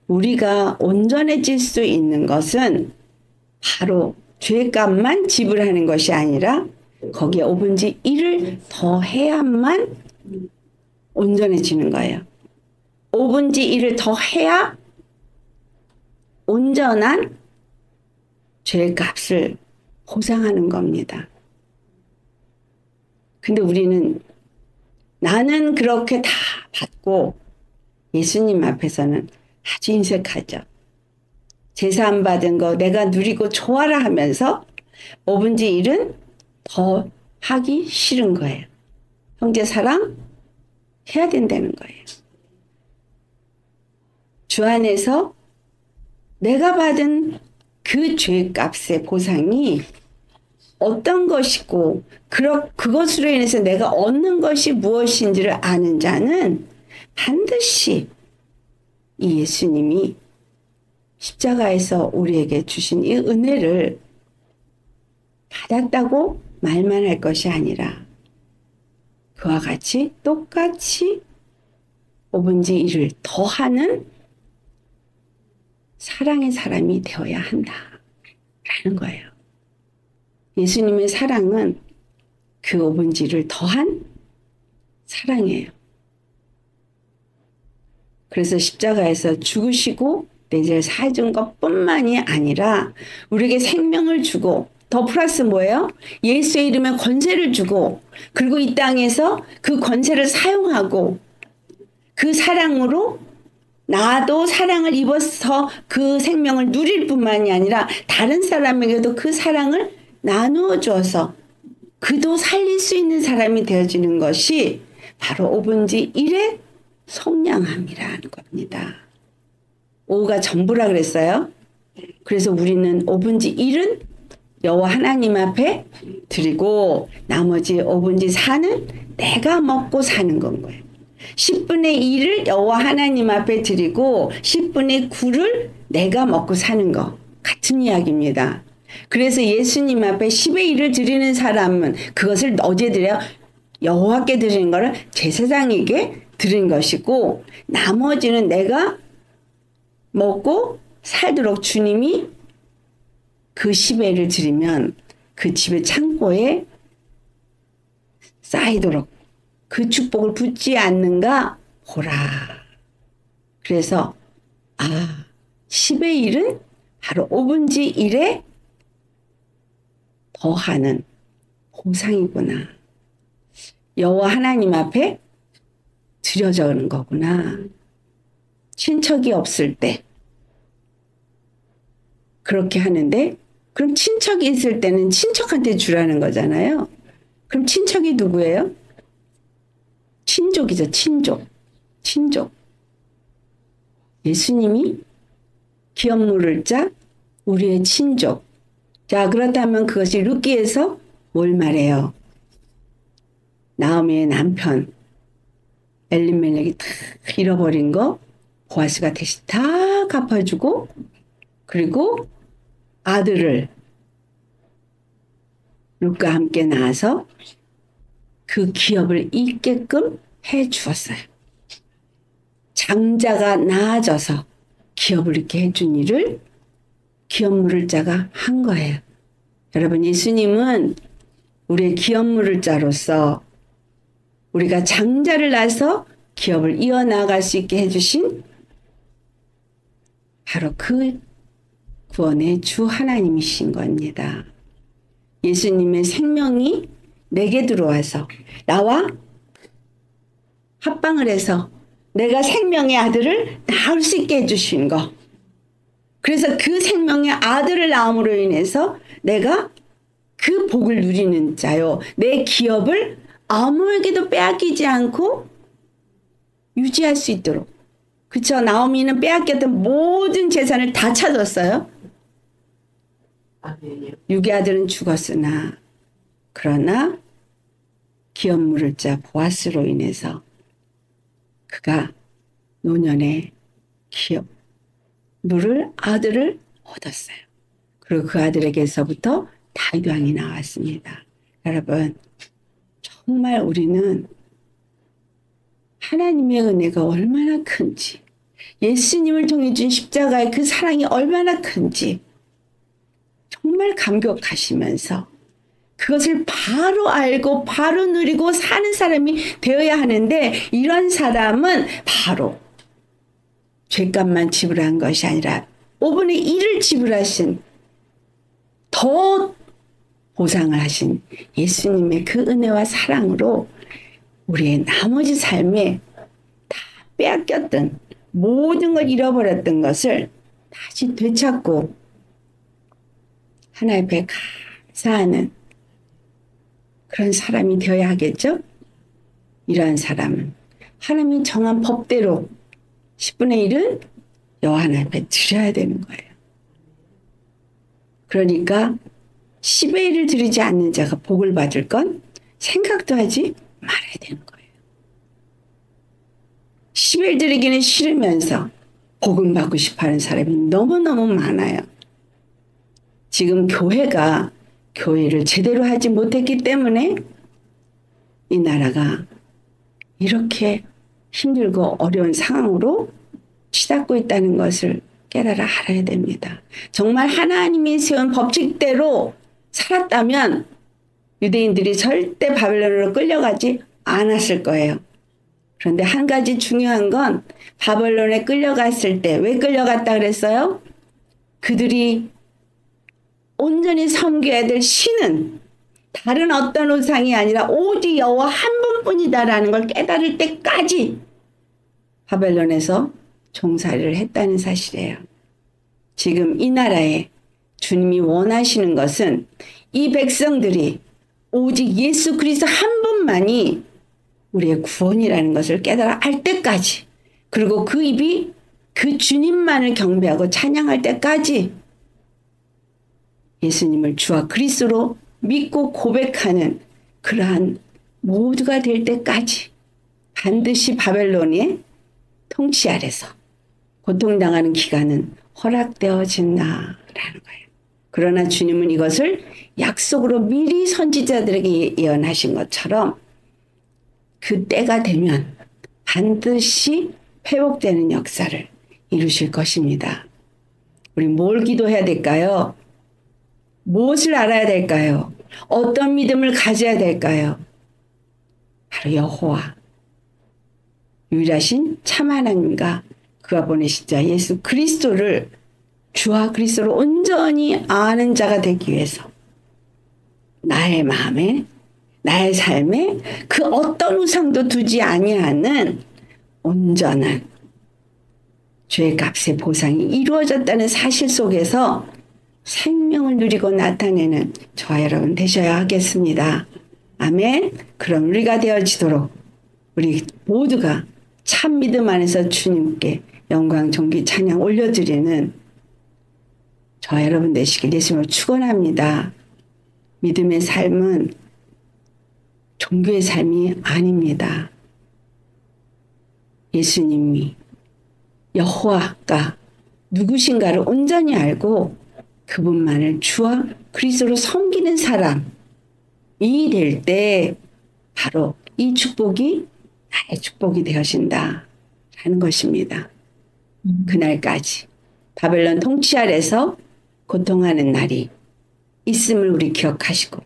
우리가 온전해질 수 있는 것은 바로 죄값만 지불하는 것이 아니라 거기에 5분의 1을 더 해야만 온전해지는 거예요. 5분의 1을 더 해야 온전한 죄값을 보상하는 겁니다. 근데 우리는 나는 그렇게 다 받고 예수님 앞에서는 아주 인색하죠. 제사 안 받은 거 내가 누리고 좋아라 하면서 5분의 1은 더 하기 싫은 거예요. 형제 사랑 해야 된다는 거예요. 주 안에서 내가 받은 그 죄값의 보상이 어떤 것이고 그것으로 인해서 내가 얻는 것이 무엇인지를 아는 자는 반드시 이 예수님이 십자가에서 우리에게 주신 이 은혜를 받았다고 말만 할 것이 아니라 그와 같이 똑같이 5분의 1을 더하는 사랑의 사람이 되어야 한다라는 거예요. 예수님의 사랑은 그 5분의 1을 더한 사랑이에요. 그래서 십자가에서 죽으시고 내 죄를 사해준 것뿐만이 아니라 우리에게 생명을 주고 더 플러스 뭐예요? 예수의 이름에 권세를 주고 그리고 이 땅에서 그 권세를 사용하고 그 사랑으로 나도 사랑을 입어서 그 생명을 누릴 뿐만이 아니라 다른 사람에게도 그 사랑을 나누어 주어서 그도 살릴 수 있는 사람이 되어지는 것이 바로 5분의 1의 속량함이라는 겁니다. 5가 전부라 그랬어요. 그래서 우리는 5분의 1은 여호와 하나님 앞에 드리고 나머지 5분의 4는 내가 먹고 사는 건 거예요. 10분의 1을 여호와 하나님 앞에 드리고 10분의 9를 내가 먹고 사는 거 같은 이야기입니다. 그래서 예수님 앞에 10의 1을 드리는 사람은 그것을 어디에 드려요? 여호와께 드리는 거를 제사장에게 드리는 것이고 나머지는 내가 먹고 살도록 주님이 그 10의 1을 드리면 그 집의 창고에 쌓이도록 그 축복을 붙지 않는가 보라. 그래서 10의 1은 바로 5분의 1에 더하는 보상이구나. 여호와 하나님 앞에 드려져는 거구나. 친척이 없을 때 그렇게 하는데 그럼 친척이 있을 때는 친척한테 주라는 거잖아요. 그럼 친척이 누구예요? 친족이죠. 친족. 예수님이 기업 물을 자 우리의 친족. 자, 그렇다면 그것이 룻기에서 뭘 말해요? 나오미의 남편 엘리멜렉이 다 잃어버린 거 보아스가 대신 다 갚아주고 그리고 아들을 룻과 함께 낳아서 그 기업을 잇게끔 해 주었어요. 장자가 나아져서 기업을 잃게 해준 일을 기업 물을 자가 한 거예요. 여러분, 예수님은 우리의 기업 물을 자로서 우리가 장자를 낳아서 기업을 이어나갈 수 있게 해주신 바로 그 구원의 주 하나님이신 겁니다. 예수님의 생명이 내게 들어와서 나와 합방을 해서 내가 생명의 아들을 낳을 수 있게 해주신 거. 그래서 그 생명의 아들을 낳음으로 인해서 내가 그 복을 누리는 자요. 내 기업을 아무에게도 빼앗기지 않고 유지할 수 있도록. 그쵸? 나오미는 빼앗겼던 모든 재산을 다 찾았어요. 육의 아들은 죽었으나 그러나 기업 물을 자 보아스로 인해서 그가 노년의 기업 물을 아들을 얻었어요. 그리고 그 아들에게서부터 다윗 왕이 나왔습니다. 여러분, 정말 우리는 하나님의 은혜가 얼마나 큰지, 예수님을 통해 준 십자가의 그 사랑이 얼마나 큰지 정말 감격하시면서 그것을 바로 알고 바로 누리고 사는 사람이 되어야 하는데, 이런 사람은 바로 죄값만 지불한 것이 아니라 5분의 1을 지불하신, 더 보상을 하신 예수님의 그 은혜와 사랑으로 우리의 나머지 삶에 다 빼앗겼던 모든 걸 잃어버렸던 것을 다시 되찾고 하나님 앞에 감사하는 그런 사람이 되어야 하겠죠? 이러한 사람은 하나님이 정한 법대로 10분의 1은 여호와 하나님 앞에 드려야 되는 거예요. 그러니까 10의 1을 드리지 않는 자가 복을 받을 건 생각도 하지 말아야 되는 거예요. 10의 1 드리기는 싫으면서 복음 받고 싶어하는 사람이 너무너무 많아요. 지금 교회가 교회를 제대로 하지 못했기 때문에 이 나라가 이렇게 힘들고 어려운 상황으로 치닫고 있다는 것을 깨달아 알아야 됩니다. 정말 하나님이 세운 법칙대로 살았다면 유대인들이 절대 바벨론으로 끌려가지 않았을 거예요. 그런데 한 가지 중요한 건 바벨론에 끌려갔을 때 왜 끌려갔다 그랬어요? 그들이 온전히 섬겨야 될 신은 다른 어떤 우상이 아니라 오직 여호와 한 분뿐이다라는 걸 깨달을 때까지 바벨론에서 종살이를 했다는 사실이에요. 지금 이 나라에 주님이 원하시는 것은 이 백성들이 오직 예수 그리스도 한 분만이 우리의 구원이라는 것을 깨달아 알 때까지, 그리고 그 입이 그 주님만을 경배하고 찬양할 때까지 예수님을 주와 그리스도로 믿고 고백하는 그러한 모두가 될 때까지 반드시 바벨론의 통치 아래서 고통당하는 기간은 허락되어진다라는 거예요. 그러나 주님은 이것을 약속으로 미리 선지자들에게 예언하신 것처럼 그 때가 되면 반드시 회복되는 역사를 이루실 것입니다. 우리 뭘 기도해야 될까요? 무엇을 알아야 될까요? 어떤 믿음을 가져야 될까요? 바로 여호와, 유일하신 참 하나님과 그가 보내신 자 예수 그리스도를 주와 그리스도를 온전히 아는 자가 되기 위해서 나의 마음에, 나의 삶에 그 어떤 우상도 두지 아니하는 온전한 죄의 값의 보상이 이루어졌다는 사실 속에서 생명을 누리고 나타내는 저와 여러분 되셔야 하겠습니다. 아멘. 그럼 우리가 되어지도록 우리 모두가 참 믿음 안에서 주님께 영광, 존귀, 찬양 올려드리는 저와 여러분 되시길 예수님으로 축원합니다. 믿음의 삶은 종교의 삶이 아닙니다. 예수님이 여호와가 누구신가를 온전히 알고 그분만을 주와 그리스도로 섬기는 사람이 될 때 바로 이 축복이 나의 축복이 되어진다 라는 것입니다. 그날까지 바벨론 통치 아래서 고통하는 날이 있음을 우리 기억하시고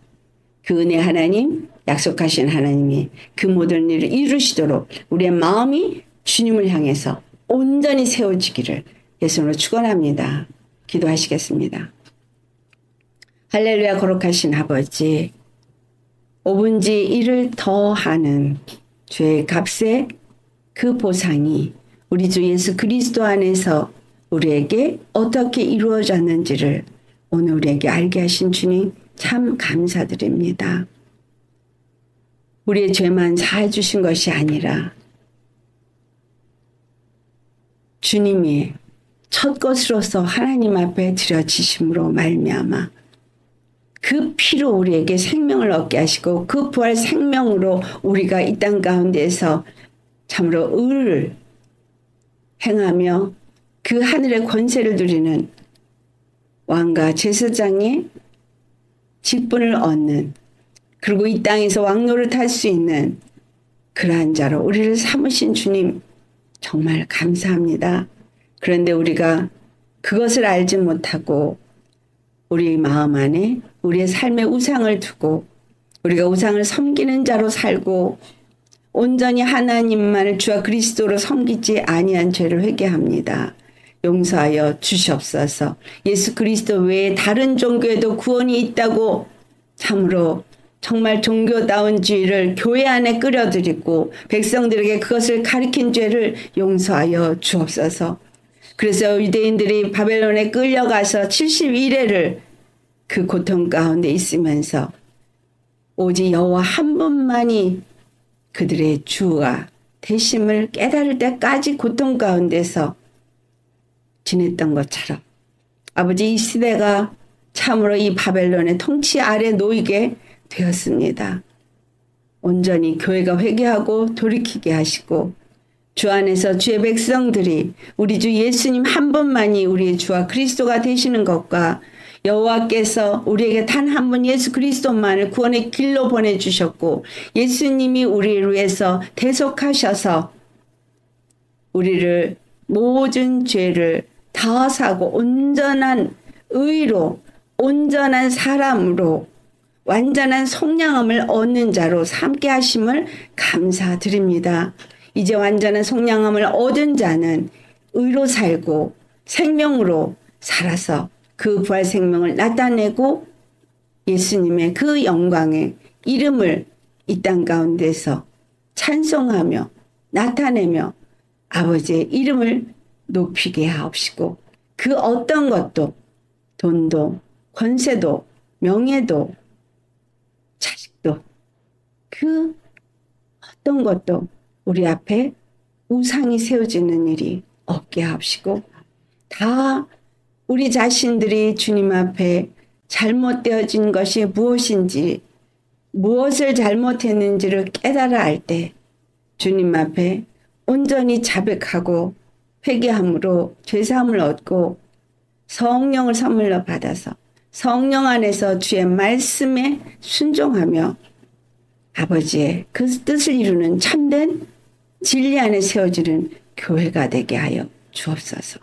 그 은혜 하나님, 약속하신 하나님이 그 모든 일을 이루시도록 우리의 마음이 주님을 향해서 온전히 세워지기를 예수님으로 축원합니다. 기도하시겠습니다. 할렐루야. 거룩하신 아버지, 5분지 1을 더하는 죄의 값의 그 보상이 우리 주 예수 그리스도 안에서 우리에게 어떻게 이루어졌는지를 오늘 우리에게 알게 하신 주님 참 감사드립니다. 우리의 죄만 사해 주신 것이 아니라 주님이 첫 것으로서 하나님 앞에 드려지심으로 말미암아 그 피로 우리에게 생명을 얻게 하시고 그 부활 생명으로 우리가 이 땅 가운데에서 참으로 의를 행하며 그 하늘의 권세를 누리는 왕과 제사장의 직분을 얻는, 그리고 이 땅에서 왕노릇 할 수 있는 그러한 자로 우리를 삼으신 주님 정말 감사합니다. 그런데 우리가 그것을 알지 못하고 우리 마음 안에 우리의 삶의 우상을 두고 우리가 우상을 섬기는 자로 살고 온전히 하나님만을 주와 그리스도로 섬기지 아니한 죄를 회개합니다. 용서하여 주시옵소서. 예수 그리스도 외에 다른 종교에도 구원이 있다고 참으로 정말 종교다운 죄를 교회 안에 끌어들이고 백성들에게 그것을 가리킨 죄를 용서하여 주옵소서. 그래서 유대인들이 바벨론에 끌려가서 71회를 그 고통 가운데 있으면서 오직 여호와 한 분만이 그들의 주가 되심을 깨달을 때까지 고통 가운데서 지냈던 것처럼 아버지 이 시대가 참으로 이 바벨론의 통치 아래 놓이게 되었습니다. 온전히 교회가 회개하고 돌이키게 하시고 주 안에서 주의 백성들이 우리 주 예수님 한 분만이 우리의 주와 그리스도가 되시는 것과 여호와께서 우리에게 단 한 분 예수 그리스도만을 구원의 길로 보내주셨고 예수님이 우리를 위해서 대속하셔서 우리를 모든 죄를 다 사고 온전한 의로 온전한 사람으로 완전한 속량함을 얻는 자로 삼게 하심을 감사드립니다. 이제 완전한 속량함을 얻은 자는 의로 살고 생명으로 살아서 그 부활 생명을 나타내고 예수님의 그 영광의 이름을 이 땅 가운데서 찬송하며 나타내며 아버지의 이름을 높이게 하옵시고 그 어떤 것도 돈도 권세도 명예도 자식도 그 어떤 것도 우리 앞에 우상이 세워지는 일이 없게 하옵시고 다 우리 자신들이 주님 앞에 잘못되어진 것이 무엇인지 무엇을 잘못했는지를 깨달아 알 때 주님 앞에 온전히 자백하고 회개함으로 죄사함을 얻고 성령을 선물로 받아서 성령 안에서 주의 말씀에 순종하며 아버지의 그 뜻을 이루는 참된 진리 안에 세워지는 교회가 되게 하여 주옵소서.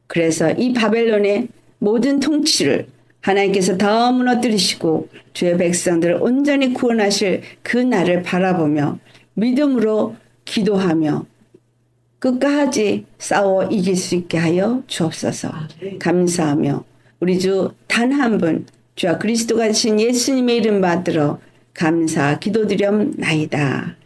그래서 이 바벨론의 모든 통치를 하나님께서 다 무너뜨리시고 주의 백성들을 온전히 구원하실 그 날을 바라보며 믿음으로 기도하며 끝까지 싸워 이길 수 있게 하여 주옵소서. 감사하며 우리 주 단 한 분 주와 그리스도가 되신 예수님의 이름 받들어 감사 기도드렸나이다.